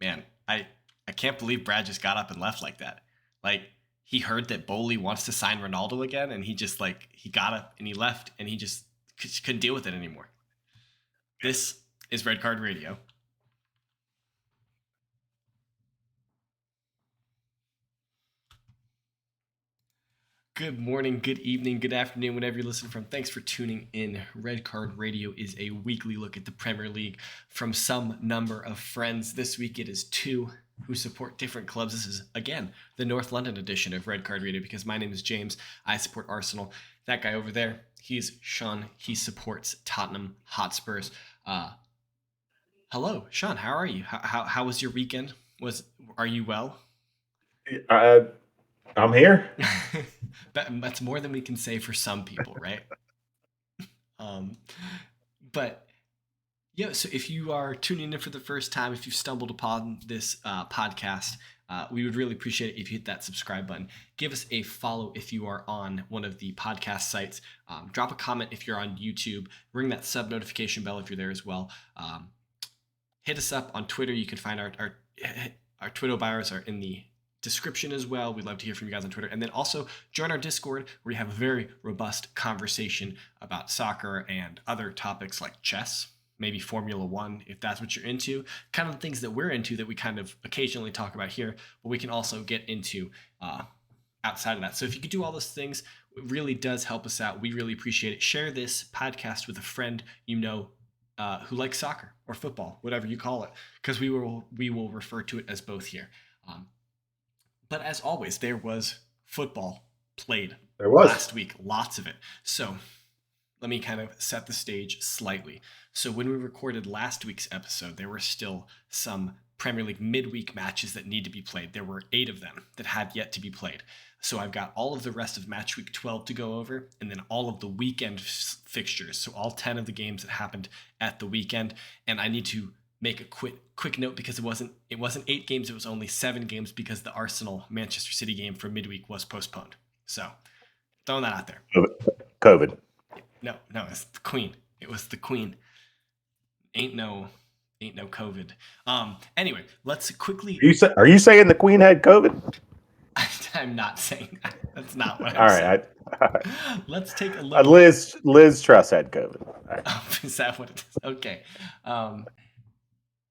Man, I can't believe Brad just got up and left like that. Like, he heard that Bowley wants to sign Ronaldo again, and he just, he got up and he left, and he just couldn't deal with it anymore. This is Red Card Radio. Good morning, good evening, good afternoon, whenever you listen from. Thanks for tuning in. Red Card Radio is a weekly look at the Premier League from some number of friends. This week it is two who support different clubs. This is, again, the North London edition of Red Card Radio because my name is James. I support Arsenal. That guy over there, he's Sean. He supports Tottenham Hotspurs. Hello, Sean. How are you? How was your weekend? Are you well? I'm here. That's more than we can say for some people, right? But yeah, so if you are tuning in for the first time, if you've stumbled upon this podcast, we would really appreciate it if you hit that subscribe button. Give us a follow if you are on one of the podcast sites. Drop a comment if you're on YouTube. Ring that sub notification bell if you're there as well. Hit us up on Twitter. You can find our Twitter bios are in the description as well. We'd love to hear from you guys on Twitter. And then also join our Discord where we have a very robust conversation about soccer and other topics like chess, maybe Formula One, if that's what you're into, kind of the things that we're into that we kind of occasionally talk about here, but we can also get into outside of that. So if you could do all those things, it really does help us out. We really appreciate it. Share this podcast with a friend you know who likes soccer or football, whatever you call it, because we will refer to it as both here. But as always, there was football played last week, lots of it. So let me kind of set the stage slightly. So when we recorded last week's episode, there were still some Premier League midweek matches that need to be played. There were 8 of them that had yet to be played. So I've got all of the rest of match week 12 to go over, and then all of the weekend fixtures. So all 10 of the games that happened at the weekend. And I need to make a quick note because it wasn't 8 games, it was only 7 games because the Arsenal Manchester City game for midweek was postponed. So throwing that out there. COVID. No, it's the Queen. It was the Queen. Ain't no COVID. Anyway, let's quickly. Are you saying the Queen had COVID? I'm not saying that. That's not what I'm saying. All right. Let's take a look. Liz Truss had COVID. Right. Is that what it is? Okay.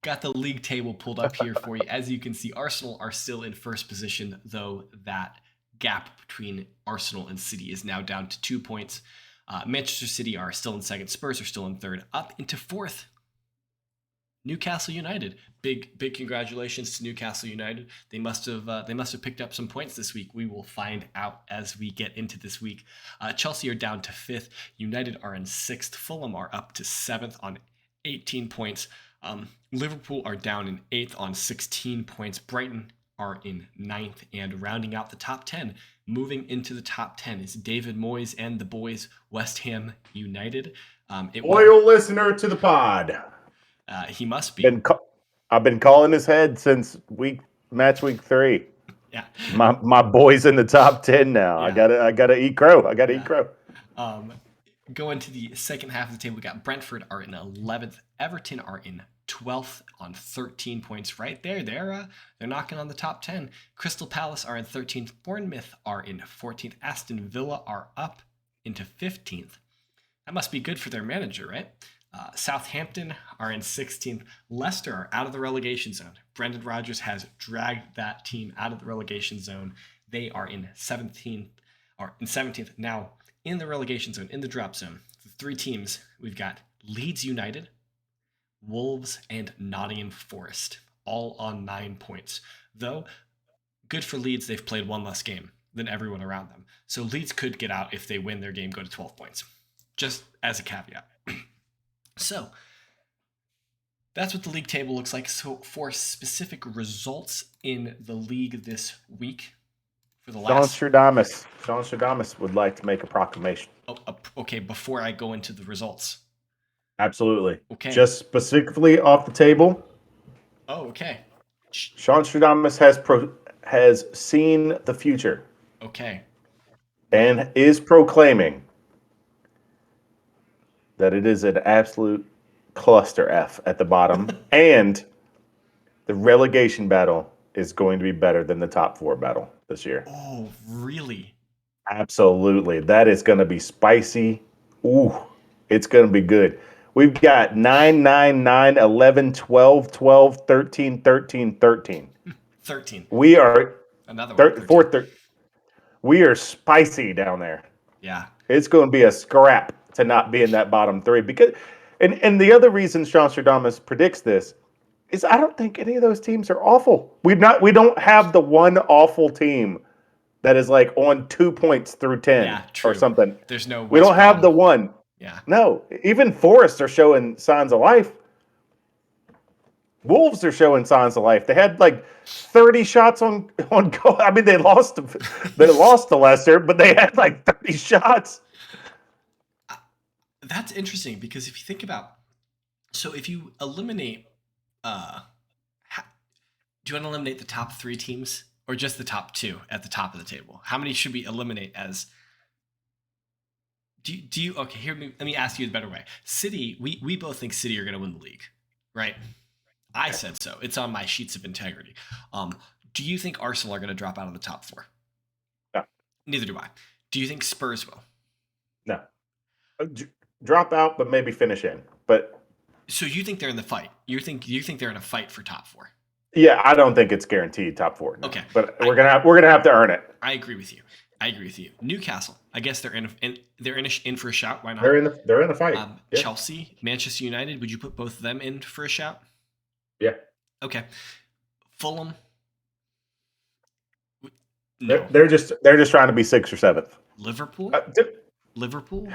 Got the league table pulled up here for you. As you can see, Arsenal are still in first position, though that gap between Arsenal and City is now down to 2 points. Manchester City are still in second. Spurs are still in third. Up into fourth, Newcastle United. Big congratulations to Newcastle United. They must have picked up some points this week. We will find out as we get into this week. Chelsea are down to 5th. United are in 6th. Fulham are up to 7th on 18 points. Liverpool are down in 8th on 16 points. Brighton are in 9th, and rounding out the top 10, moving into the top 10 is David Moyes and the boys, West Ham United. Loyal listener to the pod. He must be. I've been calling his head since match week 3. Yeah, my boy's in the top 10 now. Yeah. I gotta eat crow. Eat crow. Going to the second half of the table, we got Brentford are in 11th. Everton are in 12th on 13 points. Right there, they're knocking on the top 10. Crystal Palace are in 13th. Bournemouth are in 14th. Aston Villa are up into 15th. That must be good for their manager, right? Southampton are in 16th. Leicester are out of the relegation zone. Brendan Rodgers has dragged that team out of the relegation zone. They are in 17th. Now in the relegation zone, in the drop zone. The 3 teams, we've got Leeds United, Wolves, and Nottingham Forest, all on 9 points. Though, good for Leeds, they've played 1 less game than everyone around them. So Leeds could get out if they win their game, go to 12 points. Just as a caveat. So, that's what the league table looks like. So, for specific results in the league this week, for the last... Seanstradamus would like to make a proclamation. Okay, before I go into the results. Absolutely. Okay. Just specifically off the table. Oh, okay. Seanstradamus has seen the future. Okay. And is proclaiming that it is an absolute cluster F at the bottom and The relegation battle is going to be better than the top 4 battle this year. Oh, really? Absolutely. That is going to be spicy. Ooh, it's going to be good. We've got 9, 9, 9, 11, 12, 12, 13, 13, 13. 13. We are Another one. 4th. We are spicy down there. Yeah. It's going to be a scrap to not be in that bottom 3 because, and the other reason Seanstradamus predicts this is I don't think any of those teams are awful. We don't have the one awful team that is like on 2 points through 10 or something. There's no. We don't have the one. Yeah. No, even Forest are showing signs of life. Wolves are showing signs of life. They had like 30 shots on goal. I mean, they lost to Leicester, but they had like 30 shots. That's interesting because if you think about, so if you eliminate, do you want to eliminate the top 3 teams or just the top 2 at the top of the table? How many should we eliminate as? Do you okay? Here, let me ask you a better way. City, we both think City are going to win the league, right? I said so. It's on my sheets of integrity. Do you think Arsenal are going to drop out of the top 4? No. Neither do I. Do you think Spurs will? No. Drop out, but maybe finish in. But so you think they're in the fight? You think they're in a fight for top 4? Yeah, I don't think it's guaranteed top 4. No. Okay, but we're gonna have to earn it. I agree with you. Newcastle, I guess they're in for a shout. Why not? They're in the fight. Yeah. Chelsea, Manchester United. Would you put both of them in for a shout? Yeah. Okay. Fulham. No. They're just trying to be 6th or 7th. Liverpool. Liverpool.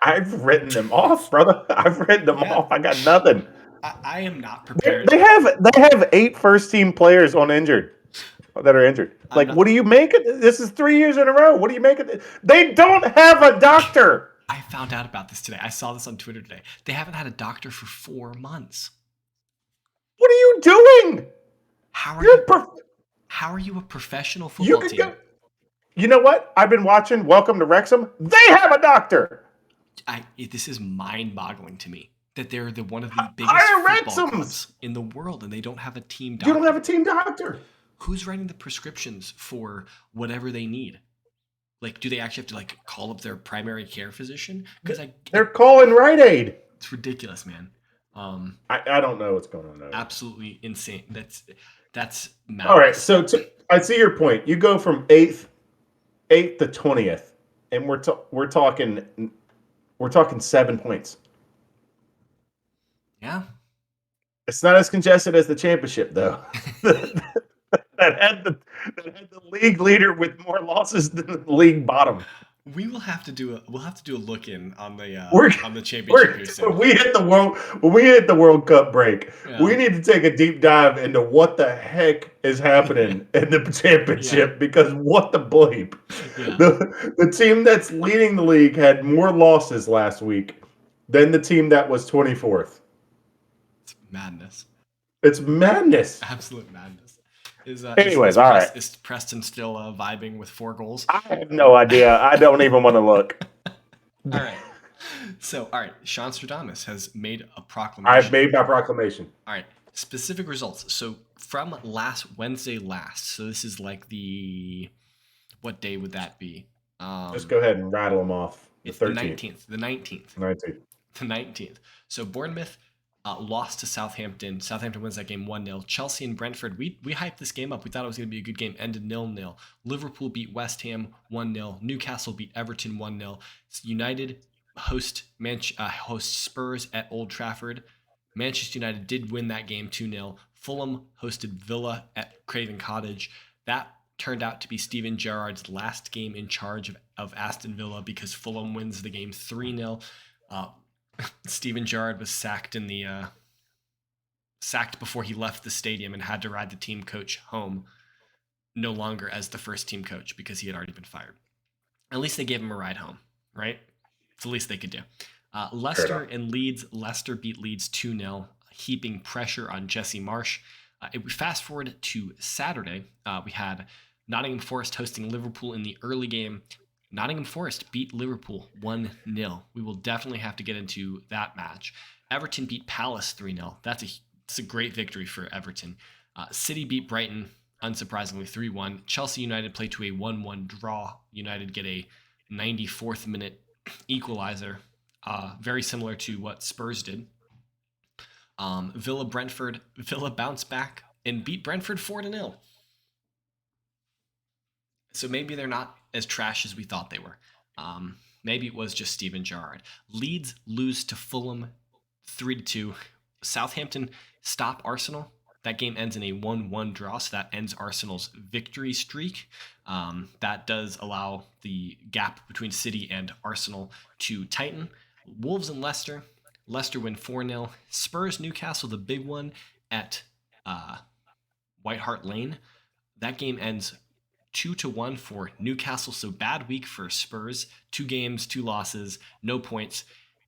I've written them off, brother. I've written them off. I got nothing. I am not prepared. They have 8 first-team players that are injured. Like, what do you make of this? This is 3 years in a row. What do you make of it? They don't have a doctor. I found out about this today. I saw this on Twitter today. They haven't had a doctor for 4 months. What are you doing? How are you a professional football team? You know what? I've been watching Welcome to Wrexham. They have a doctor. This is mind-boggling to me that they're one of the biggest football clubs in the world, and they don't have a team doctor. You don't have a team doctor. Who's writing the prescriptions for whatever they need? Like, do they actually have to like call up their primary care physician? Because they're calling Rite Aid. It's ridiculous, man. I don't know what's going on there. Absolutely insane. That's madness. All right. So I see your point. You go from 8th to 20th, and we're talking 7 points. Yeah. It's not as congested as the championship, though. that had the league leader with more losses than the league bottom. We'll have to do a look in on the championship. When we hit the World Cup break, we need to take a deep dive into what the heck is happening in the championship because what the bleep. Yeah. The team that's leading the league had more losses last week than the team that was 24th. It's madness. It's madness. Absolute madness. Anyways, all right. Is Preston still vibing with 4 goals? I have no idea. I don't even want to look. All right. So, all right. Seanstradamus has made a proclamation. I've made my proclamation. All right. Specific results. So, from Wednesday last. So, this is like what day would that be? Just go ahead and rattle them off. It's the 19th. The 19th. The 19th. So, Bournemouth lost to Southampton. Southampton wins that game 1-0. Chelsea and Brentford, we hyped this game up. We thought it was going to be a good game. Ended 0-0. Liverpool beat West Ham 1-0. Newcastle beat Everton 1-0. United host Spurs at Old Trafford. Manchester United did win that game 2-0. Fulham hosted Villa at Craven Cottage. That turned out to be Steven Gerrard's last game in charge of Aston Villa because Fulham wins the game 3-0. Steven Gerrard was sacked before he left the stadium and had to ride the team coach home, no longer as the first team coach because he had already been fired. At least they gave him a ride home, right? It's the least they could do. Leicester and Leeds. Leicester beat Leeds 2-0, heaping pressure on Jesse Marsch. We fast forward to Saturday. We had Nottingham Forest hosting Liverpool in the early game. Nottingham Forest beat Liverpool 1-0. We will definitely have to get into that match. Everton beat Palace 3-0. That's a It's a great victory for Everton. City beat Brighton, unsurprisingly, 3-1. Chelsea United play to a 1-1 draw. United get a 94th minute equalizer, very similar to what Spurs did. Villa bounced back and beat Brentford 4-0. So maybe they're not as trash as we thought they were. Maybe it was just Steven Gerrard. Leeds lose to Fulham 3-2. Southampton stop Arsenal. That game ends in a 1-1 draw, so that ends Arsenal's victory streak. That does allow the gap between City and Arsenal to tighten. Wolves and Leicester. Leicester win 4-0. Spurs Newcastle, the big one at White Hart Lane. That game ends 2-1 for Newcastle. So bad week for Spurs. 2 games, 2 losses, no points.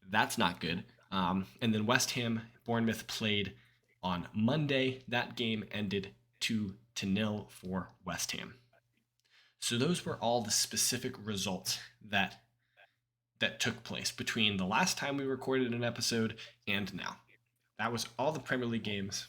That's not good. And then West Ham, Bournemouth played on Monday. That game ended 2-0 for West Ham. So those were all the specific results that took place between the last time we recorded an episode and now. That was all the Premier League games.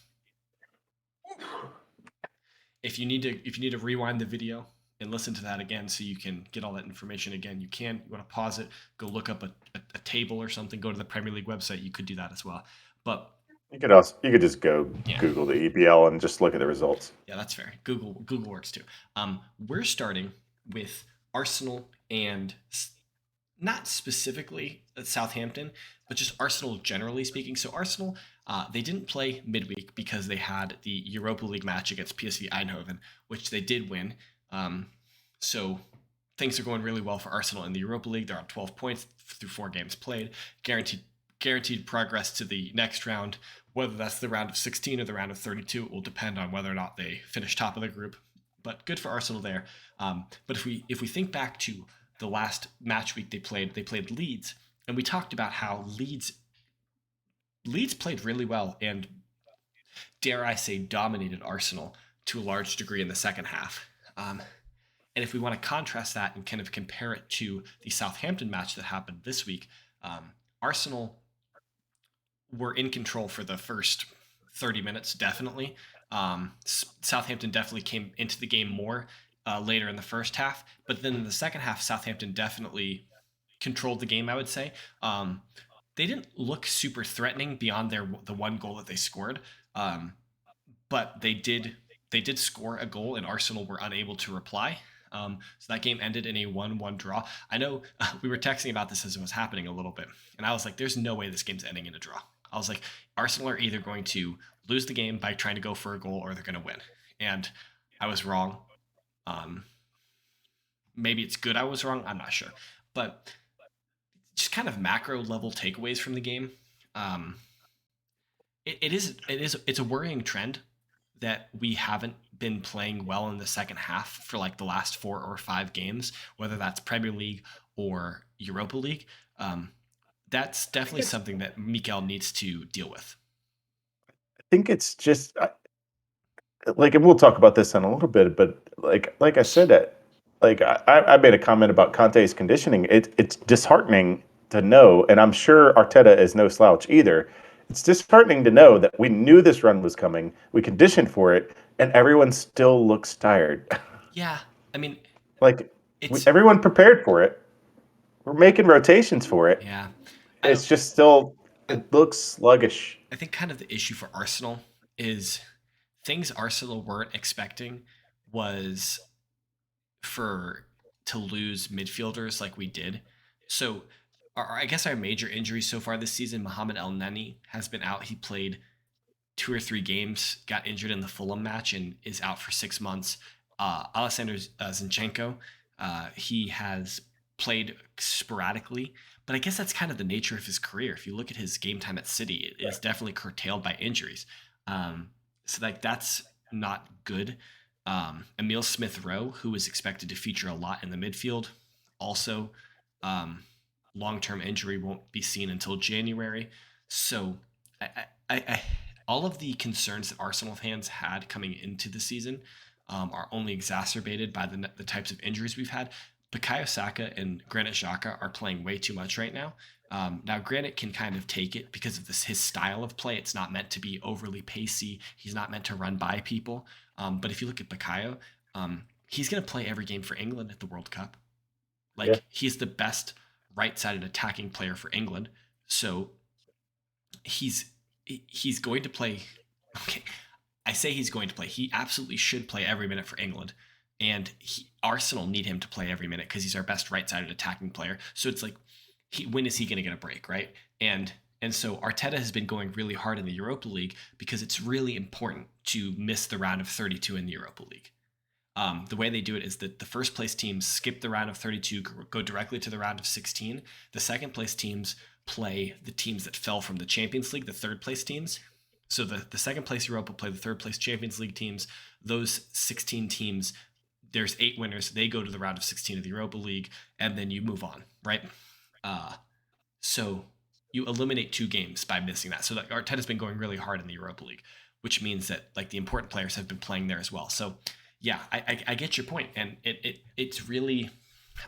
If you need to rewind the video and listen to that again so you can get all that information again, you can. You want to pause it, go look up a table or something, go to the Premier League website, you could do that as well. But you could just go Google the EPL and just look at the results. Yeah, that's fair. Google works too. We're starting with Arsenal and not specifically at Southampton, but just Arsenal generally speaking. So Arsenal, they didn't play midweek because they had the Europa League match against PSV Eindhoven, which they did win. So things are going really well for Arsenal in the Europa League. They're on 12 points through 4 games played, guaranteed progress to the next round. Whether that's the round of 16 or the round of 32, it will depend on whether or not they finish top of the group. But good for Arsenal there. But if we think back to the last match week they played Leeds, and we talked about how Leeds played really well and, dare I say, dominated Arsenal to a large degree in the second half. And if we want to contrast that and kind of compare it to the Southampton match that happened this week, Arsenal were in control for the first 30 minutes, definitely. Southampton definitely came into the game more later in the first half, but then in the second half, Southampton definitely controlled the game, I would say. They didn't look super threatening beyond the one goal that they scored, but they did score a goal, and Arsenal were unable to reply. So that game ended in a 1-1 draw. I know we were texting about this as it was happening a little bit, and I was like, there's no way this game's ending in a draw. I was like, Arsenal are either going to lose the game by trying to go for a goal or they're going to win. And I was wrong. Maybe it's good I was wrong. I'm not sure. But just kind of macro level takeaways from the game. It's a worrying trend that we haven't been playing well in the second half for like the last 4 or 5 games, whether that's Premier League or Europa League. That's definitely something that Mikel needs to deal with. I think it's just like, and we'll talk about this in a little bit, but like I said, I made a comment about Conte's conditioning. It's disheartening to know, and I'm sure Arteta is no slouch either. It's disheartening to know that we knew this run was coming, we conditioned for it, and everyone still looks tired. Yeah, I mean, like everyone prepared for it. We're making rotations for it. Yeah, it's just still it looks sluggish. I think kind of the issue for Arsenal is things Arsenal weren't expecting was to lose midfielders like we did. So I guess our major injuries so far this season, Mohamed El Neni has been out. He played 2 or 3 games, got injured in the Fulham match, and is out for 6 months. Alexander Zinchenko, he has played sporadically, but I guess that's kind of the nature of his career. If you look at his game time at City, it is definitely curtailed by injuries. So that's not good. Emile Smith-Rowe, who is expected to feature a lot in the midfield, also long-term injury won't be seen until January. So I all of the concerns that Arsenal fans had coming into the season are only exacerbated by the types of injuries we've had. Bukayo Saka and Granit Xhaka are playing way too much right now. Now, Granit can kind of take it because of his style of play. It's not meant to be overly pacey. He's not meant to run by people. But if you look at Bukayo, he's going to play every game for England at the World Cup. Yeah. Like, he's the best right-sided attacking player for England. So he's going to play. Okay, I say he's going to play. He absolutely should play every minute for England. And Arsenal need him to play every minute because he's our best right-sided attacking player. So it's like, when is he going to get a break, right? And so Arteta has been going really hard in the Europa League because it's really important to miss the round of 32 in the Europa League. The way they do it is that the first place teams skip the round of 32, go directly to the round of 16. The second place teams play the teams that fell from the Champions League, the third place teams. So the second place Europa play the third place Champions League teams. Those 16 teams, there's 8 winners. They go to the round of 16 of the Europa League, and then you move on, right? So you eliminate 2 games by missing that. So Arteta's been going really hard in the Europa League, which means that like the important players have been playing there as well. So yeah, I get your point, and it's really,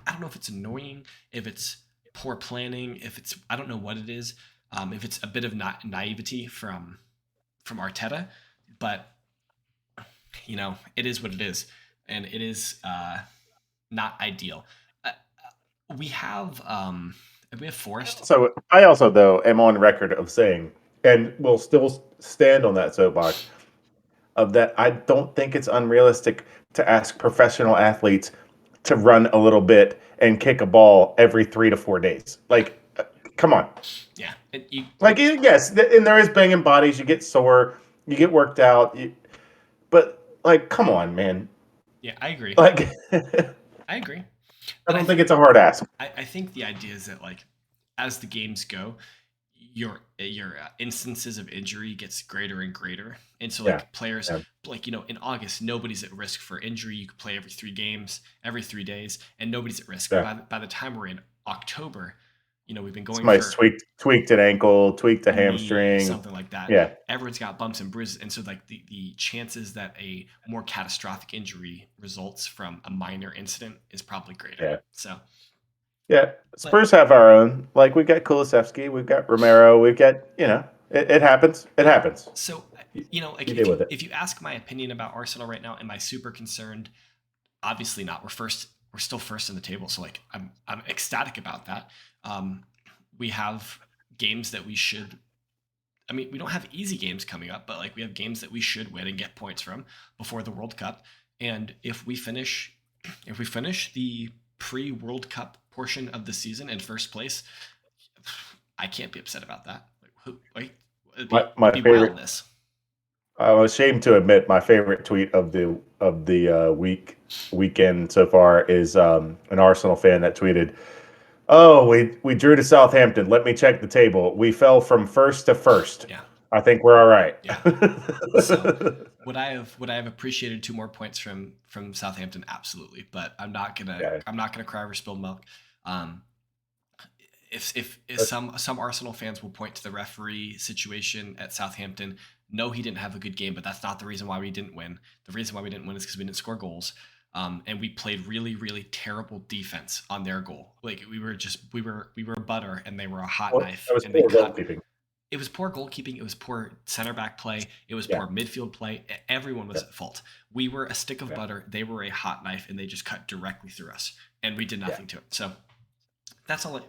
I don't know if it's annoying, if it's poor planning, if it's, I don't know what it is, if it's a bit of naivety from Arteta, but it is what it is, and it is not ideal. We have Forest. So I also, though, am on record of saying, and will still stand on that soapbox, of that I don't think it's unrealistic to ask professional athletes to run a little bit and kick a ball every 3 to 4 days. Like, come on. Yeah. Yes, and there is banging bodies. You get sore, you get worked out, but like, come on, man. Yeah, I agree. Like, I agree. I don't think it's a hard ask. I think the idea is that, like, as the games go, your instances of injury gets greater and greater, and so like players, like in August, nobody's at risk for injury. You could play every 3 games, every 3 days, and nobody's at risk. By the time we're in October, we've been going somebody's tweaked an ankle, tweaked a hamstring, something like that. Yeah, everyone's got bumps and bruises, and so like the chances that a more catastrophic injury results from a minor incident is probably greater. Yeah. So. Yeah, Spurs have our own. Like, we've got Kulusevski, we've got Romero, we've got, it happens. It happens. So, like, if you ask my opinion about Arsenal right now, am I super concerned? Obviously not. We're still first in the table, so like I'm ecstatic about that. We have games that we should. I mean, we don't have easy games coming up, but like we have games that we should win and get points from before the World Cup. And if we finish the pre-World Cup portion of the season in first place, I can't be upset about that. My favorite wildness. I'm ashamed to admit my favorite tweet of the weekend so far is an Arsenal fan that tweeted, "Oh, we drew to Southampton. Let me check the table. We fell from first to first. Yeah, I think we're all right." Yeah. So would I have appreciated 2 more points from Southampton? Absolutely, but I'm not gonna cry over spilled milk. If some Arsenal fans will point to the referee situation at Southampton, no, he didn't have a good game, but that's not the reason why we didn't win. The reason why we didn't win is because we didn't score goals, and we played really, really terrible defense on their goal. Like we were butter, and they were a hot knife. That was and poor goalkeeping. It was poor goalkeeping. It was poor center back play. It was poor midfield play. Everyone was at fault. We were a stick of butter. They were a hot knife, and they just cut directly through us, and we did nothing to it. So that's all.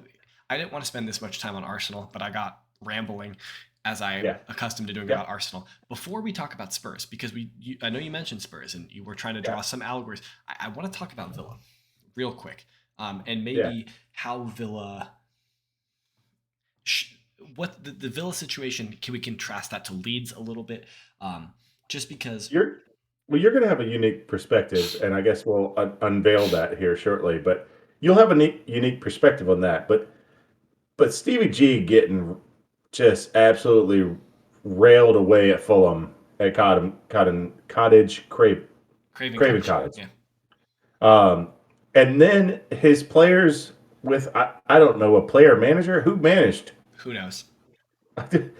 I didn't want to spend this much time on Arsenal, but I got rambling as I am accustomed to doing about Arsenal. Before we talk about Spurs, because I know you mentioned Spurs, and you were trying to draw some allegories. I want to talk about Villa real quick, and maybe how Villa. What the Villa situation, can we contrast that to Leeds a little bit? Just because you're going to have a unique perspective, and I guess we'll unveil that here shortly. But you'll have a unique perspective on that. But Stevie G getting just absolutely railed away at Fulham at Craven Cottage. Yeah. And then his players with I don't know, a player manager who managed. Who knows? And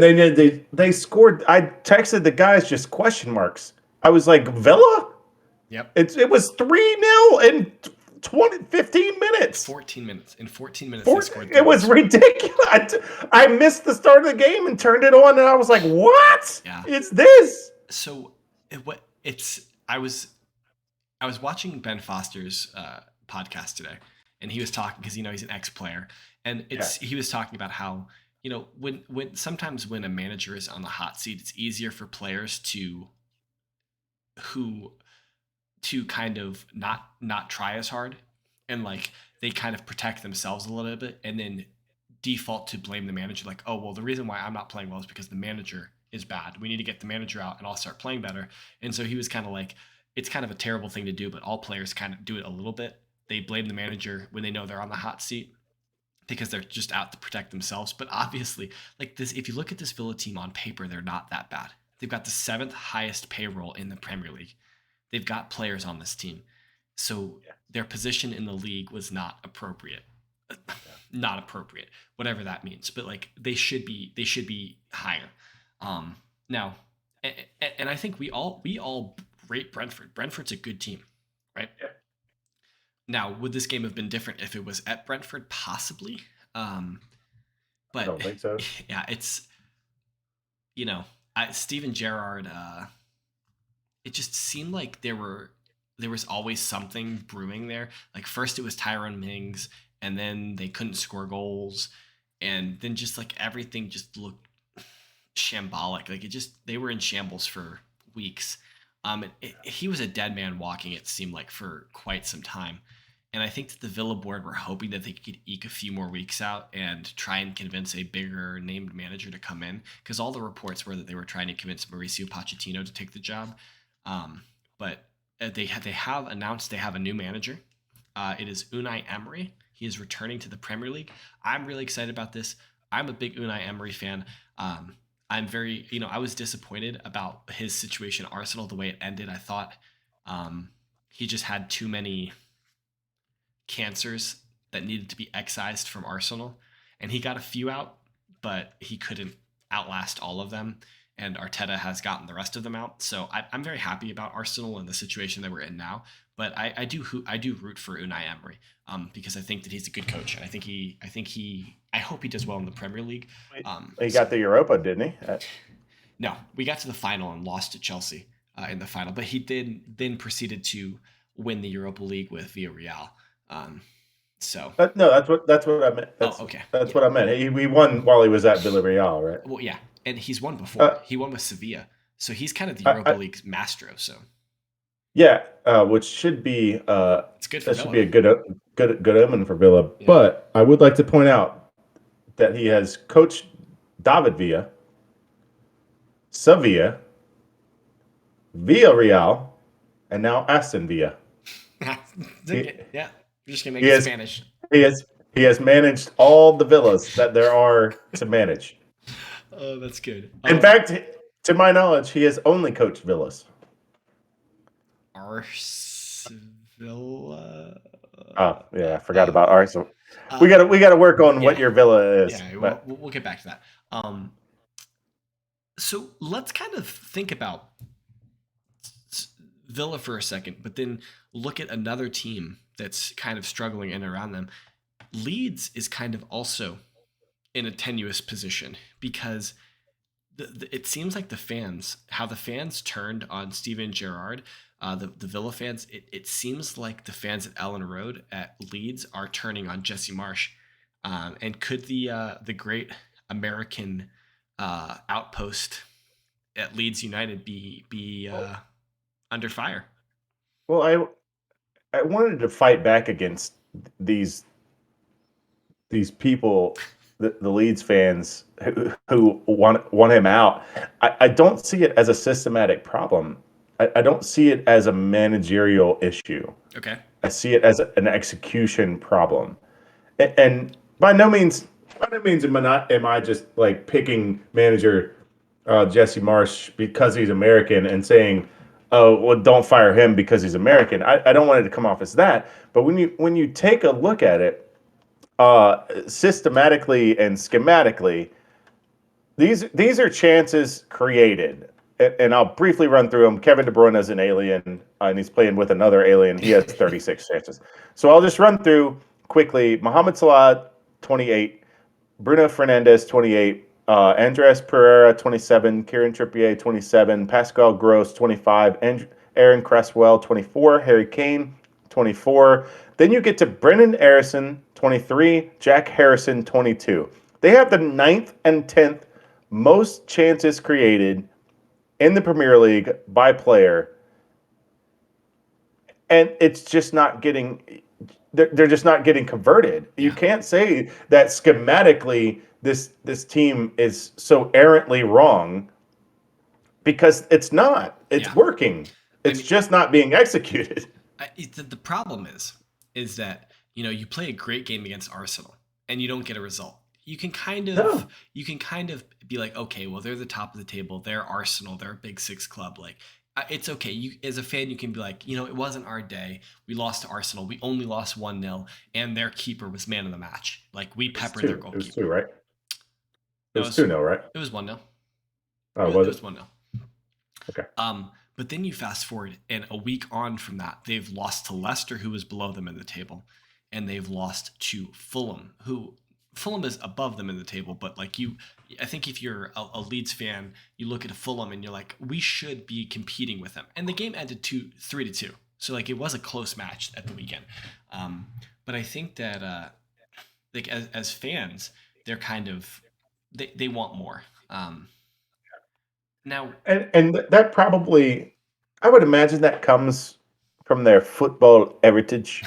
they scored. I texted the guys just question marks. I was like, Villa? Yep. It was 3-0 and 15 minutes. 14 minutes. In 14 minutes, they scored 3 It was goals. ridiculous. I missed the start of the game and turned it on, and I was like, "What is this?" So I was watching Ben Foster's podcast today, and he was talking because he's an ex-player, and he was talking about how when sometimes when a manager is on the hot seat, it's easier for players to kind of not try as hard, and like they kind of protect themselves a little bit, and then default to blame the manager, like, oh well, the reason why I'm not playing well is because the manager is bad. We need to get the manager out, and I'll start playing better. And so he was kind of like, it's kind of a terrible thing to do, but all players kind of do it a little bit. They blame the manager when they know they're on the hot seat because they're just out to protect themselves. But obviously, like this, if you look at this Villa team on paper, they're not that bad. They've got the 7th highest payroll in the Premier League. They've got players on this team. So their position in the league was not appropriate. Not appropriate, whatever that means. But like they should be higher. Now, and I think we all rate Brentford. Brentford's a good team, right? Yeah. Now, would this game have been different if it was at Brentford? Possibly. But I don't think so. Yeah, it's Steven Gerrard. It just seemed like there was always something brewing there. Like first it was Tyrone Mings, and then they couldn't score goals, and then just like everything just looked shambolic. Like they were in shambles for weeks. He was a dead man walking, it seemed like, for quite some time. And I think that the Villa board were hoping that they could eke a few more weeks out and try and convince a bigger named manager to come in, because all the reports were that they were trying to convince Mauricio Pochettino to take the job. But they have announced they have a new manager. It is Unai Emery. He is returning to the Premier League. I'm really excited about this. I'm a big Unai Emery fan. I'm very, I was disappointed about his situation at Arsenal, the way it ended. I thought he just had too many cancers that needed to be excised from Arsenal, and he got a few out, but he couldn't outlast all of them, and Arteta has gotten the rest of them out. So I'm very happy about Arsenal and the situation that we're in now, but I do root for Unai Emery because I think that he's a good coach, and I hope he does well in the Premier League. He got the Europa, didn't he? No, we got to the final and lost to Chelsea in the final, but he then proceeded to win the Europa League with Villarreal. No, that's what I meant. That's what I meant. He won while he was at Villarreal, right? Well, yeah, and he's won before. He won with Sevilla, so he's kind of the Europa League's maestro. So yeah, which should be it's good. That should be a good omen for Villa. Yeah. But I would like to point out that he has coached David Villa, Sevilla, Villarreal, and now Aston Villa. Yeah. We're just gonna make it Spanish. He has managed all the villas that there are to manage. Oh, that's good. In fact, to my knowledge, he has only coached villas. Villa. Oh yeah, I forgot about Arsenal. We got to work on what your villa is. Yeah, we'll get back to that. So let's kind of think about Villa for a second, but then look at another team that's kind of struggling in and around them. Leeds is kind of also in a tenuous position because it seems like the fans turned on Steven Gerrard, the Villa fans. It seems like the fans at Ellen Road at Leeds are turning on Jesse Marsch. And could the great American outpost at Leeds United be under fire? Well, I wanted to fight back against these people, the Leeds fans who want him out. I don't see it as a systematic problem. I don't see it as a managerial issue. Okay. I see it as an execution problem. And by no means am I just like picking manager Jesse Marsch because he's American and saying, oh, well, don't fire him because he's American. I don't want it to come off as that. But when you take a look at it systematically and schematically, these are chances created. and I'll briefly run through them. Kevin De Bruyne is an alien, and he's playing with another alien. He has 36 chances. So I'll just run through quickly. Mohamed Salah, 28. Bruno Fernandes, 28. Andres Pereira, 27. Kieran Trippier, 27. Pascal Gross, 25. Aaron Cresswell, 24. Harry Kane, 24. Then you get to Brennan Harrison, 23. Jack Harrison, 22. They have the 9th and 10th most chances created in the Premier League by player, and it's just not getting. They're just not getting converted. You can't say that schematically this team is so errantly wrong because it's not. It's working. It's just not being executed. The problem is that you play a great game against Arsenal and you don't get a result. You can kind of be like, okay, well, they're the top of the table. They're Arsenal. They're a Big Six club. Like, it's okay. You, as a fan, you can be like, it wasn't our day. We lost to Arsenal. We only lost 1-0, and their keeper was man of the match. Like, we peppered their goalkeeper. It was 2, right? It was 2-0, right? It was 1-0. Oh, was it? It was 1-0. Okay. But then you fast forward, and a week on from that, they've lost to Leicester, who was below them in the table, and they've lost to Fulham, who Fulham is above them in the table. But like I think if you're a Leeds fan, you look at Fulham and you're like, we should be competing with them. And the game ended 3-2, so like it was a close match at the weekend. But I think that like as fans, they're kind of they want more. Now, and that probably, I would imagine that comes from their football heritage,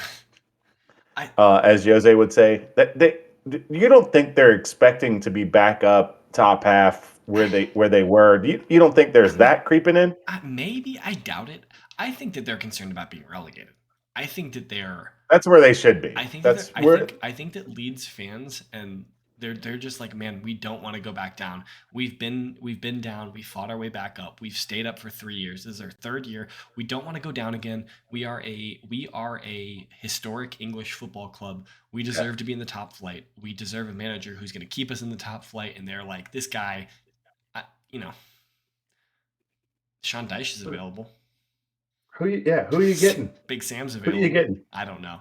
as Jose would say. That you don't think they're expecting to be back up top half where they were? You don't think there's that creeping in? Maybe. I doubt it. I think that they're concerned about being relegated. I think that they're. That's where they should be. I think that Leeds fans and they're just like, man, we don't want to go back down. We've been down. We fought our way back up. We've stayed up for 3 years. This is our 3rd year. We don't want to go down again. We are a historic English football club. We deserve to be in the top flight. We deserve a manager who's going to keep us in the top flight. And they're like, this guy, Sean Dyche is available. Who are you getting? Big Sam's available. Who are you getting? I don't know.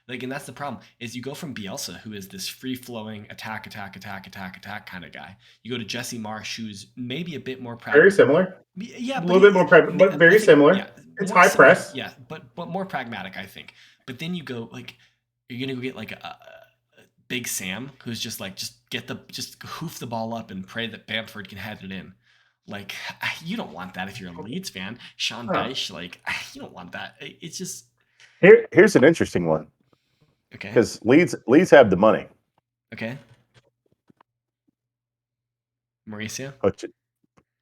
Like, and that's the problem is you go from Bielsa, who is this free-flowing attack kind of guy. You go to Jesse Marsch, who's maybe a bit more very similar. Yeah, a little bit more pragmatic, but very similar. Yeah, it's high press. Yeah, but more pragmatic, I think. But then you go like, you're gonna go get like a Big Sam, who's just like just hoof the ball up and pray that Bamford can head it in. Like, you don't want that if you're a Leeds fan. Sean Dyche, like, you don't want that. It's just. Here's an interesting one. Okay. Because Leeds have the money. Okay. Mauricio?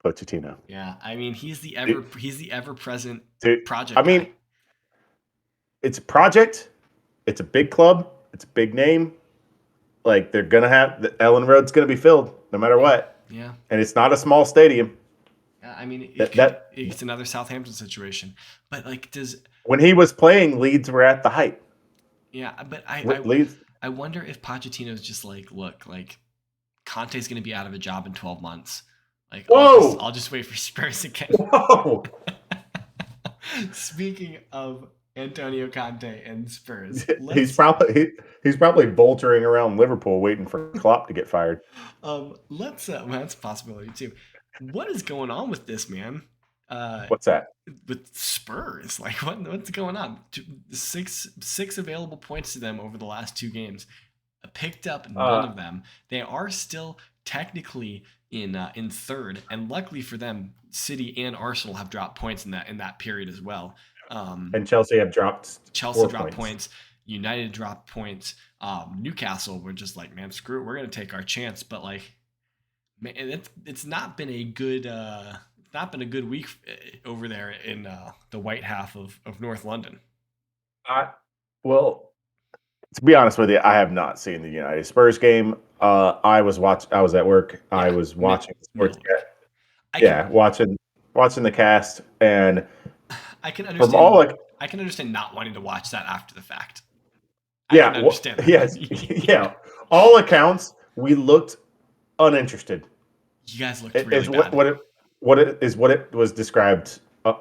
Pochettino. Yeah, I mean he's the ever present project. I mean, guy. It's a project. It's a big club. It's a big name. Like, they're gonna have the Ellen Road's gonna be filled no matter what. Yeah. And it's not a small stadium. I mean, it's another Southampton situation. But like, when he was playing, Leeds were at the height. Yeah, but I wonder if Pochettino's just like, look, like Conte's going to be out of a job in 12 months. Like, I'll just wait for Spurs again. Whoa. Speaking of Antonio Conte and Spurs, he's probably vulturing around Liverpool waiting for Klopp to get fired. That's a possibility too. What is going on with this, man? What's that? With Spurs, like what's going on? Six available points to them over the last 2 games. Picked up none of them. They are still technically in 3rd, and luckily for them, City and Arsenal have dropped points in that period as well. And Chelsea have dropped. Chelsea dropped points. United dropped points. Newcastle were just like, man, screw it. We're gonna take our chance. But like, man, it's not been a good week over there in the white half of North London. Well, to be honest with you, I have not seen the United Spurs game. I was at work. Yeah, I was watching sports. Watching the cast, and I can understand. I can understand not wanting to watch that after the fact. I can understand that. Yes, yeah. All accounts, we looked uninterested. You guys looked really bad. what it was described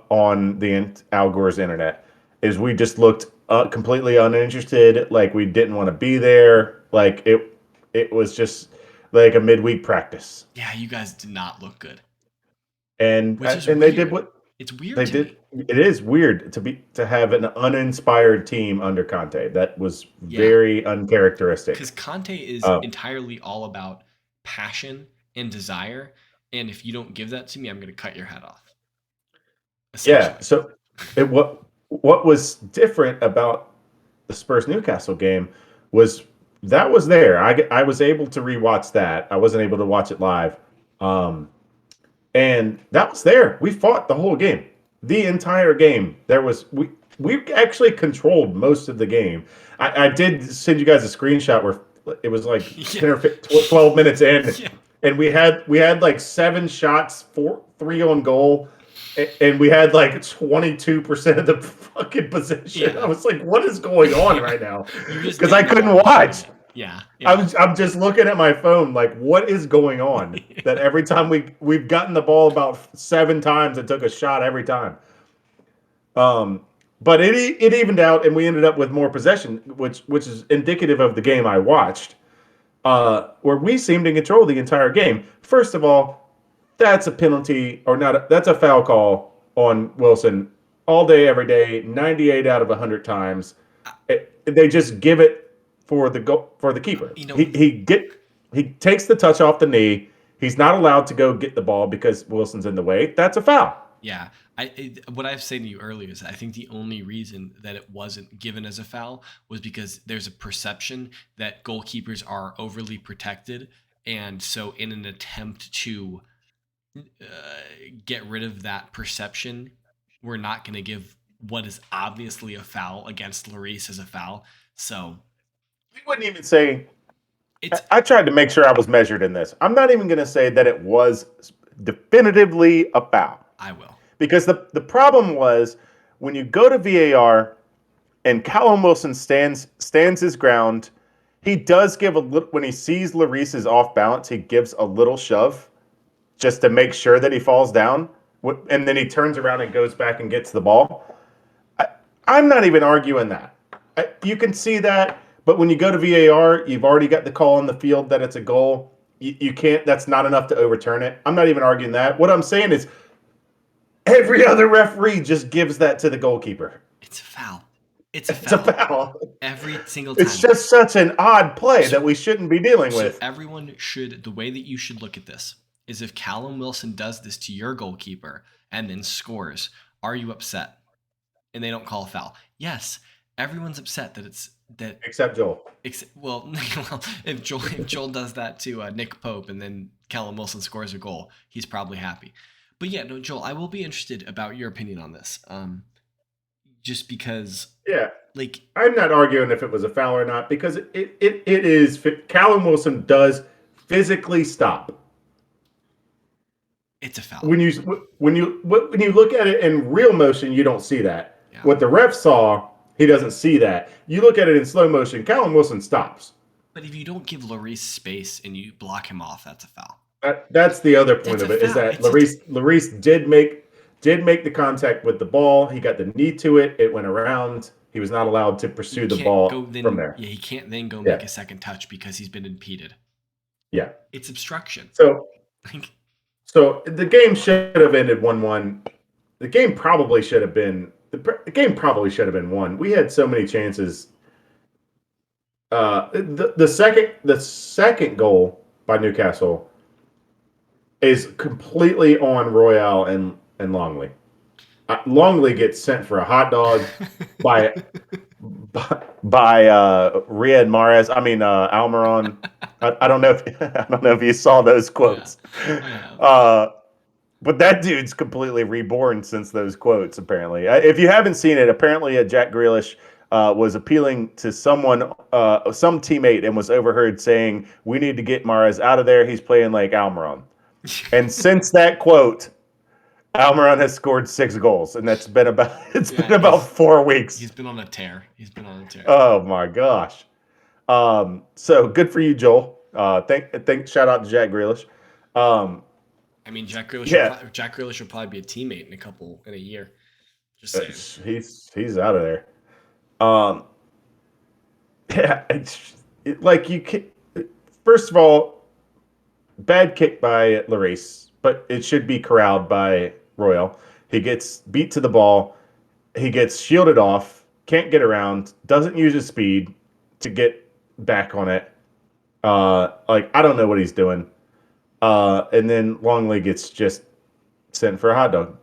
on Al Gore's internet is we just looked completely uninterested, like we didn't want to be there, like it was just like a midweek practice, Yeah, you guys did not look good, which is and they did weird. what It's weird they to did. me. It is weird to have an uninspired team under Conte. That was Yeah, very uncharacteristic. because Conte is Um, entirely all about passion and desire, and if you don't give that to me, I'm going to cut your head off. yeah. Essentially. So what was different about the Spurs Newcastle game was that was there. I was able to rewatch that. I wasn't able to watch it live. Um, and that was there. We fought the whole game, the entire game. We actually controlled most of the game. I did send you guys a screenshot where it was like Yeah. 10 or 12 minutes in, Yeah. and we had like 7 shots, three on goal, and we had like 22% of the fucking possession. Yeah. I was like, what is going on Yeah. right now? You're just Because I getting the couldn't ball and shooting watch. it. Yeah. Yeah. I'm just looking at my phone like what is going on? That every time we've gotten the ball about 7 times and took a shot every time. Um, but it evened out and we ended up with more possession, which is indicative of the game I watched, where we seemed to control the entire game. First of all, that's a penalty or not. That's a foul call on Wilson all day, every day, 98 out of 100 times. They just give it for the keeper. You know, He takes the touch off the knee. He's not allowed to go get the ball because Wilson's in the way. That's a foul. yeah. What I've said to you earlier is I think the only reason that it wasn't given as a foul was because there's a perception that goalkeepers are overly protected, and so in an attempt to get rid of that perception, we're not going to give what is obviously a foul against Lloris as a foul. So We wouldn't even say. it's I tried to make sure I was measured in this. I'm not even going to say that it was definitively a foul I will. because the problem was when you go to VAR and Callum Wilson stands his ground. He does give a little when he sees Lloris is off balance. He gives a little shove just to make sure that he falls down, and then he turns around and goes back and gets the ball. I, I'm not even arguing that. You can see that, but when you go to VAR, you've already got the call on the field that it's a goal. You can't. That's not enough to overturn it. I'm not even arguing that. What I'm saying is, every other referee just gives that to the goalkeeper. It's a foul. It's a It's a foul foul. every single It's time. just such an odd play So that we shouldn't be dealing So with. everyone should, the way that you should look at this is if Callum Wilson does this to your goalkeeper and then scores, are you upset? And they don't call a foul. Yes, everyone's upset that it's that. Except Joel. Well, if Joel does that to Nick Pope and then Callum Wilson scores a goal, he's probably happy. But yeah, no, Joel, I will be interested about your opinion on this. Just because, Yeah. like, I'm not arguing if it was a foul or not because it is. Callum Wilson does physically stop. it's a foul. When you look at it in real motion, you don't see that. Yeah. What the ref saw, he doesn't see that. You look at it in slow motion, Callum Wilson stops. But if you don't give Lloris space and you block him off, that's a foul. That's the other point That's of a it is foul. that It's Lloris did make the contact with the ball. He got the knee to it. It went around. He was not allowed to pursue the ball from there. Yeah, he can't then go Yeah. make a second touch because he's been impeded. Yeah. It's obstruction. So the game should have ended 1-1. The game probably should have been won. We had so many chances. The second goal by Newcastle is completely on Royale and Longley. Longley gets sent for a hot dog by Riyad Mahrez. I mean Almiron. I don't know if you saw those quotes. Yeah. But that dude's completely reborn since those quotes. Apparently, if you haven't seen it, apparently Jack Grealish was appealing to some teammate, and was overheard saying, "We need to get Mahrez out of there. He's playing like Almiron." And since that quote, Almiron has scored 6 goals, and that's been about 4 weeks. He's been on a tear. Oh my gosh! So good for you, Joel. Shout out to Jack Grealish. I mean, Yeah, Jack Grealish will probably be a teammate in a year. Just saying. he's out of there. Um, yeah, like you can. First of all, bad kick by Lloris, but it should be corralled by Royal. He gets beat to the ball. He gets shielded off. Can't get around. Doesn't use his speed to get back on it. Like I don't know what he's doing. And then Longley gets just sent for a hot dog.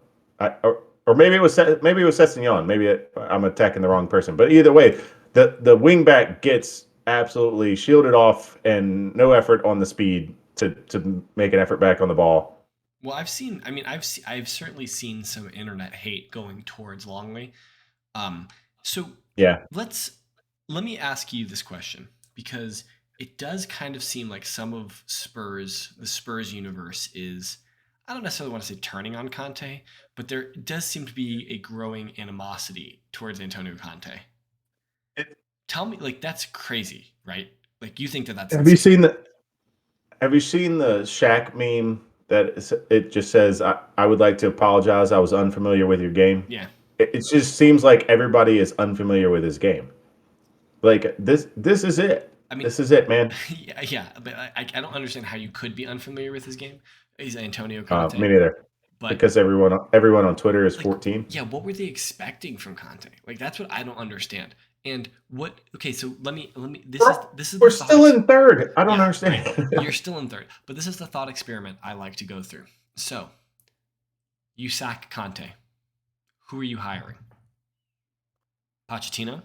Or maybe it was Sessignon. I'm attacking the wrong person. But either way, the wingback gets absolutely shielded off and no effort on the speed to make an effort back on the ball. Well, I've certainly seen some internet hate going towards Longley. Um, so Yeah, let's let me ask you this question because it does kind of seem like the Spurs universe is, I don't necessarily want to say turning on Conte, but there does seem to be a growing animosity towards Antonio Conte. It- Tell me, like that's crazy, right? Like you think that that's have you insane? seen the Have you seen the Shaq meme it just says, I would like to apologize. I was unfamiliar with your game. Yeah. It just seems like everybody is unfamiliar with his game. Like this is it. I mean, This is it, man. yeah, but I don't understand how you could be unfamiliar with his game. He's Antonio Conte, Me neither. but Because everyone on Twitter is like, 14. yeah, what were they expecting from Conte? Like that's what I don't understand. And what? Okay, so let me. This is We're the thought. still in third. I don't Yeah, right. understand. You're still in third, but this is the thought experiment I like to go through. So you sack Conte. Who are you hiring? Pochettino?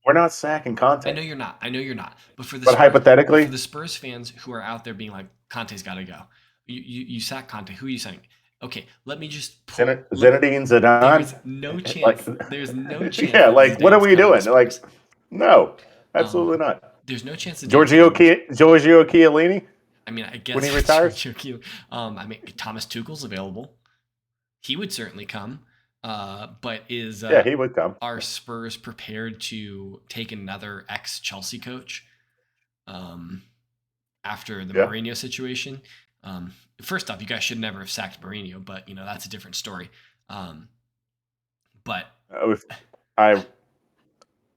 We're not sacking I Conte. know you're not. I know you're not. But for the But Spurs, for hypothetically, the Spurs fans who are out there being like, Conte's got to go. You sack Conte. Who are you saying? Okay, let me just pull. Zinedine Zidane, There's no like, chance. There's no chance yeah, that like what are Zidane's we coming to doing? Like, Spurs. no, Um, absolutely not. there's no chance Zidane's coming. Giorgio Chiellini I mean, I when guess he retires. I mean, Thomas Tuchel's available. He would certainly come. But is Yeah, he would come. are Spurs prepared to take another ex Chelsea coach after the Yeah. Mourinho situation? First off, you guys should never have sacked Mourinho, but that's a different story. But If I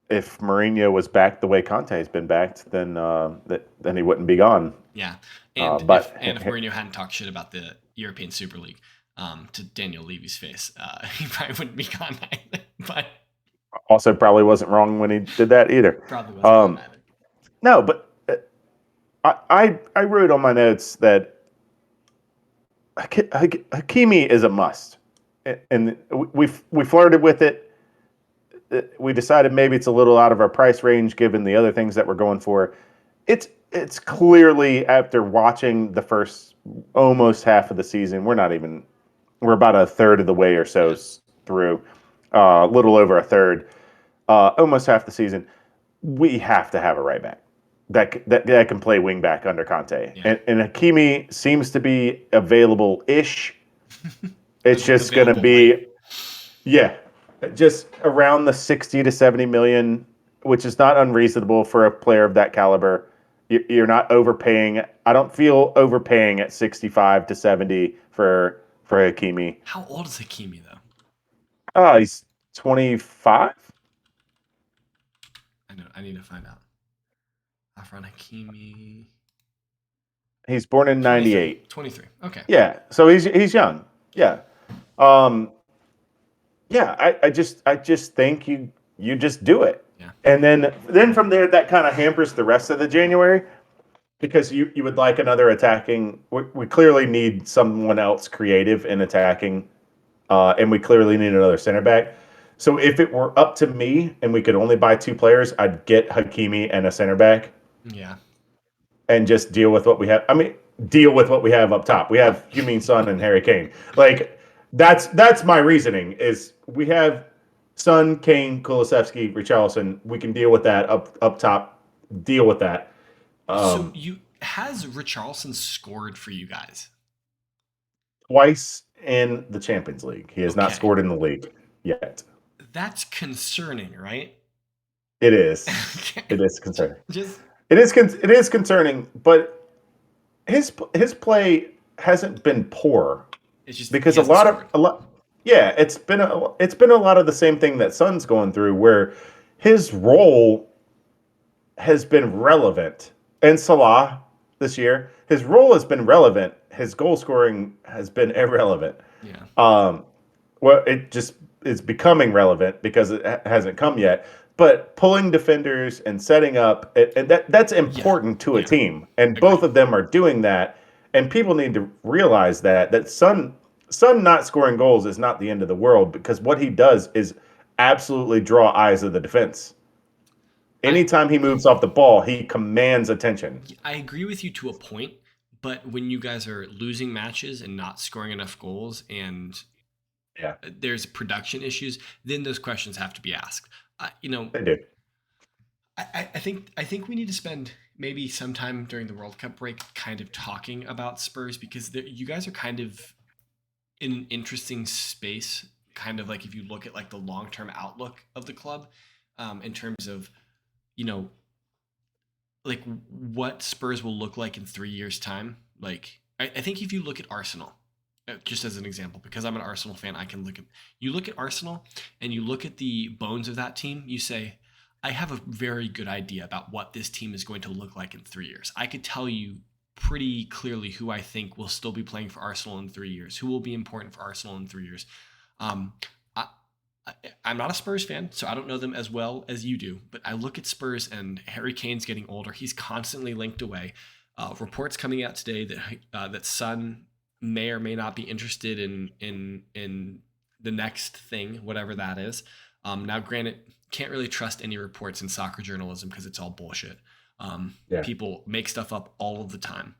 if Mourinho was backed the way Conte has been backed, then he wouldn't be gone. yeah, and But if Mourinho hadn't talked shit about the European Super League to Daniel Levy's face, he probably wouldn't be gone either. But also probably wasn't wrong when he did that either. probably wasn't gone either. No, but I wrote on my notes that Hakimi is a must, and we flirted with it. We decided maybe it's a little out of our price range given the other things that we're going for. It's clearly, after watching the first almost half of the season, we're about a third of the way or so through, a little over a third, almost half the season. We have to have a right back that can play wing back under Conte, Yeah. and Hakimi seems to be available-ish. It's just going to Available be, late. yeah, just around the 60 to 70 million, which is not unreasonable for a player of that caliber. You're not overpaying. I don't feel overpaying at 65 to 70 for Hakimi. How old is Hakimi though? Oh, he's 25. I know. I need to find out. Afron Hakimi. He's born in 98. 23. Okay. Yeah, so he's young. Yeah. Yeah, I just think you just do it. Yeah. And then from there that kind of hampers the rest of the January because you would like another attacking. We clearly need someone else creative in attacking, and we clearly need another center back. So if it were up to me and we could only buy two players, I'd get Hakimi and a center back Yeah. and just deal with what we have. I mean, deal with what we have up top. We have Heung-min Son and Harry Kane. Like that's my reasoning. Is we have Son, Kane, Kulusevski, Richarlison. We can deal with that up top. Deal with that. So has Richarlison scored for you guys? Twice in the Champions League. He has not Okay. scored in the league yet. That's concerning, right? It is. Okay. It is concerning. Just It is concerning, but his play hasn't been poor It's just he because hasn't scored. yeah, it's been a lot of the same thing that Son's going through where his role has been relevant. And Salah this year, his role has been relevant. His goal scoring has been irrelevant. Yeah. Um, well, it just is becoming relevant because it hasn't come yet. But pulling defenders and setting up, and that's Yeah. important to a Yeah. team. And both Agreed. of them are doing that. And people need to realize that Son not scoring goals is not the end of the world because what he does is absolutely draw eyes of the defense. I Anytime he moves off the ball, he commands attention. I agree with you to a point, but when you guys are losing matches and not scoring enough goals and Yeah, there's production issues, then those questions have to be asked. You know, they do. I think we need to spend maybe some time during the World Cup break kind of talking about Spurs because you guys are kind of in an interesting space. Kind of like if you look at like the long term outlook of the club, in terms of you know like what Spurs will look like in 3 years' time. Like I think if you look at Arsenal, just as an example, because I'm an Arsenal fan, I can look at Arsenal and you look at the bones of that team. You say, I have a very good idea about what this team is going to look like in 3 years. I could tell you pretty clearly who I think will still be playing for Arsenal in 3 years, who will be important for Arsenal in 3 years. Um, I, I'm not a Spurs fan, so I don't know them as well as you do. But I look at Spurs and Harry Kane's getting older. He's constantly linked away. Reports coming out today that Son may or may not be interested in the next thing, whatever that is. Now, granted, can't really trust any reports in soccer journalism because it's all bullshit. Yeah, People make stuff up all of the time.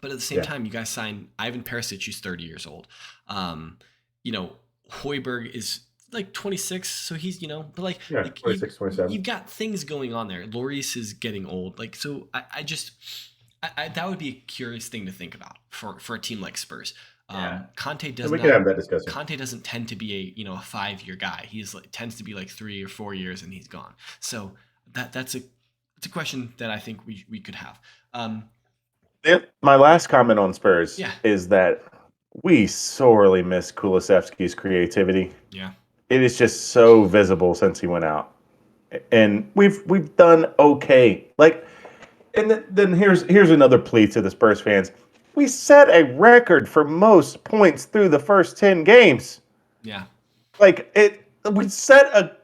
But at the same yeah, time, you guys sign Ivan Perisic, who's 30 years old. Um, you know, Hoiberg is like 26, so he's but yeah. like 26, 27. you've got things going on there. Lloris is getting old, like so. I just that would be a curious thing to think about for a team like Spurs. Yeah, Conte and does we can not. have that discussion. Conte doesn't tend to be a 5 year guy. He's like tends to be like 3 or 4 years and he's gone. So that's a question that I think we could have. Um, My last comment on Spurs yeah, is that we sorely miss Kulusevski's creativity. yeah. It is just so visible since he went out, and we've done okay. Like, and then here's another plea to the Spurs fans. We set a record for most points through the first 10 games. Yeah. We set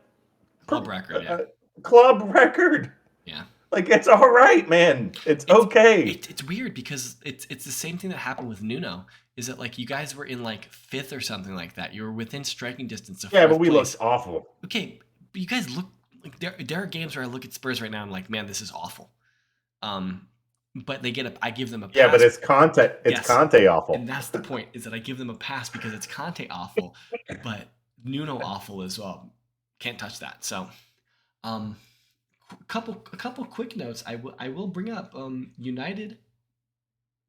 Club record, yeah. a club record. Yeah. Like, it's all right, man. It's It's okay. it's weird because it's the same thing that happened with Nuno. Is that like you guys were in like fifth or something like that? You were within striking distance of Yeah, but fourth we looked place. awful. Okay, but you guys look like there are games where I look at Spurs right now and I'm like, man, this is awful. Um, but I give them a Yeah, but pass. It's Yes, Conte and awful. that's the point is that I give them a pass because it's Conte awful, but Nuno awful as well. Can't touch that. So, um, a couple quick notes. I will bring up United.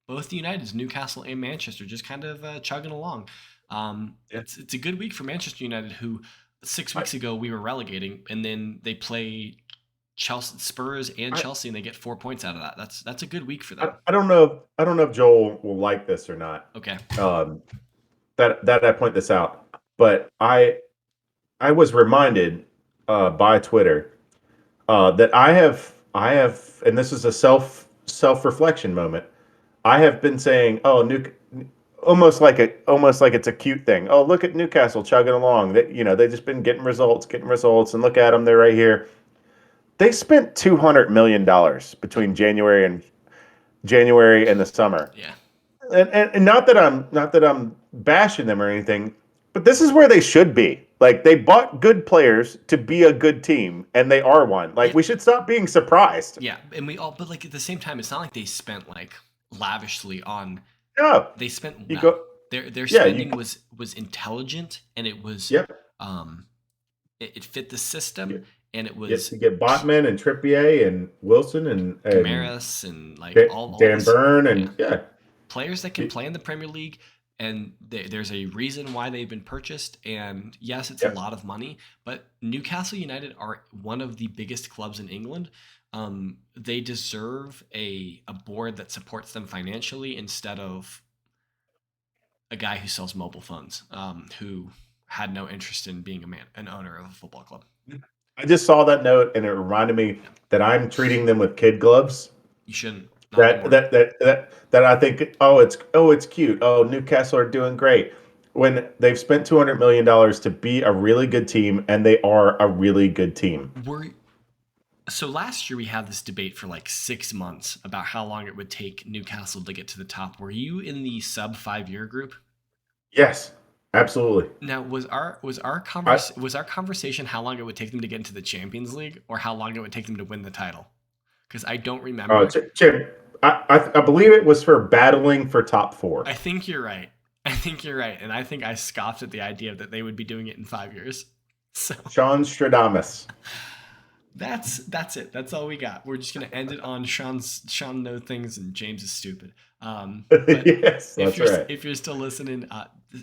Both the Uniteds, Newcastle and Manchester, just kind of chugging along. Yeah. It's a good week for Manchester United, who 6 weeks I, ago we were relegating, and then they play Chelsea, Spurs, and I, Chelsea, and they get 4 points out of that. That's a good week for them. I don't know if Joel will like this or not. Okay. Um, that I point this out, but I was reminded by Twitter that I have, and this is a self reflection moment. I have been saying, oh, almost like it's a cute thing. Oh, look at Newcastle chugging along. They just been getting results, and look at them, they're right here. They spent $200 million between January and the summer, Yeah. and not that I'm bashing them or anything, but this is where they should be. Like, they bought good players to be a good team, and they are one. Like, Yeah. we should stop being surprised. Yeah. And but like at the same time, it's not like they spent like lavishly on. No, They spent you well. go. Their Yeah, you. spending was intelligent and it was Yep. um it fit the system You and it was you get Botman and Trippier and Wilson and Camaras and like all Dan these Burn yeah and yeah. players that can play in the Premier League, and there's a reason why they've been purchased. And yes, it's a Yep. lot of money, but Newcastle United are one of the biggest clubs in England. They deserve a board that supports them financially instead of a guy who sells mobile phones, who had no interest in being an owner of a football club. I just saw that note and it reminded me that I'm treating them with kid gloves. You shouldn't. Not That anymore. that I think, it's cute. Oh, Newcastle are doing great. When they've spent $200 million to be a really good team, and they are a really good team. So last year we had this debate for like 6 months about how long it would take Newcastle to get to the top. Were you in the sub 5-year group? Yes, absolutely. Now was our I, conversation how long it would take them to get into the Champions League or how long it would take them to win the title? Because I don't remember. Jim, I believe it was for battling for top four. I think you're right. And I think I scoffed at the idea that they would be doing it in 5 years. So Seanstradamus. that's it. That's all we got. We're just gonna end it on Sean knows things and James is stupid. But Yes, that's right. if you're still listening,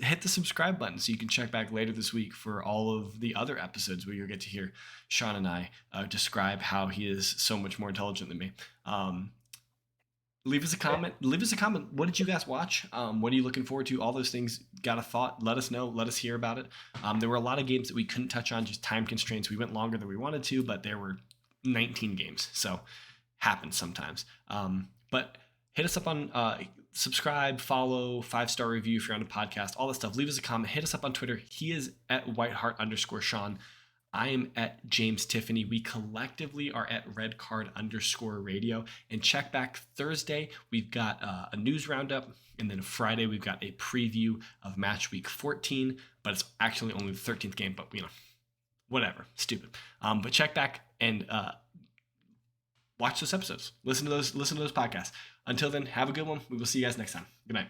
hit the subscribe button so you can check back later this week for all of the other episodes where you'll get to hear Sean and I describe how he is so much more intelligent than me. Leave us a comment. What did you guys watch? What are you looking forward to? All those things. Got a thought? Let us know. Let us hear about it. There were a lot of games that we couldn't touch on, just time constraints. We went longer than we wanted to, but there were 19 games. So happens sometimes. But hit us up on subscribe, follow, 5-star review if you're on a podcast, all that stuff. Leave us a comment. Hit us up on Twitter. He is at @whiteheart_Sean. I am at James Tiffany. We collectively are at redcard_radio. And check back Thursday. We've got a news roundup. And then Friday, we've got a preview of match week 14. But it's actually only the 13th game. But, whatever. Stupid. But check back and watch those episodes. Listen to those podcasts. Until then, have a good one. We will see you guys next time. Good night.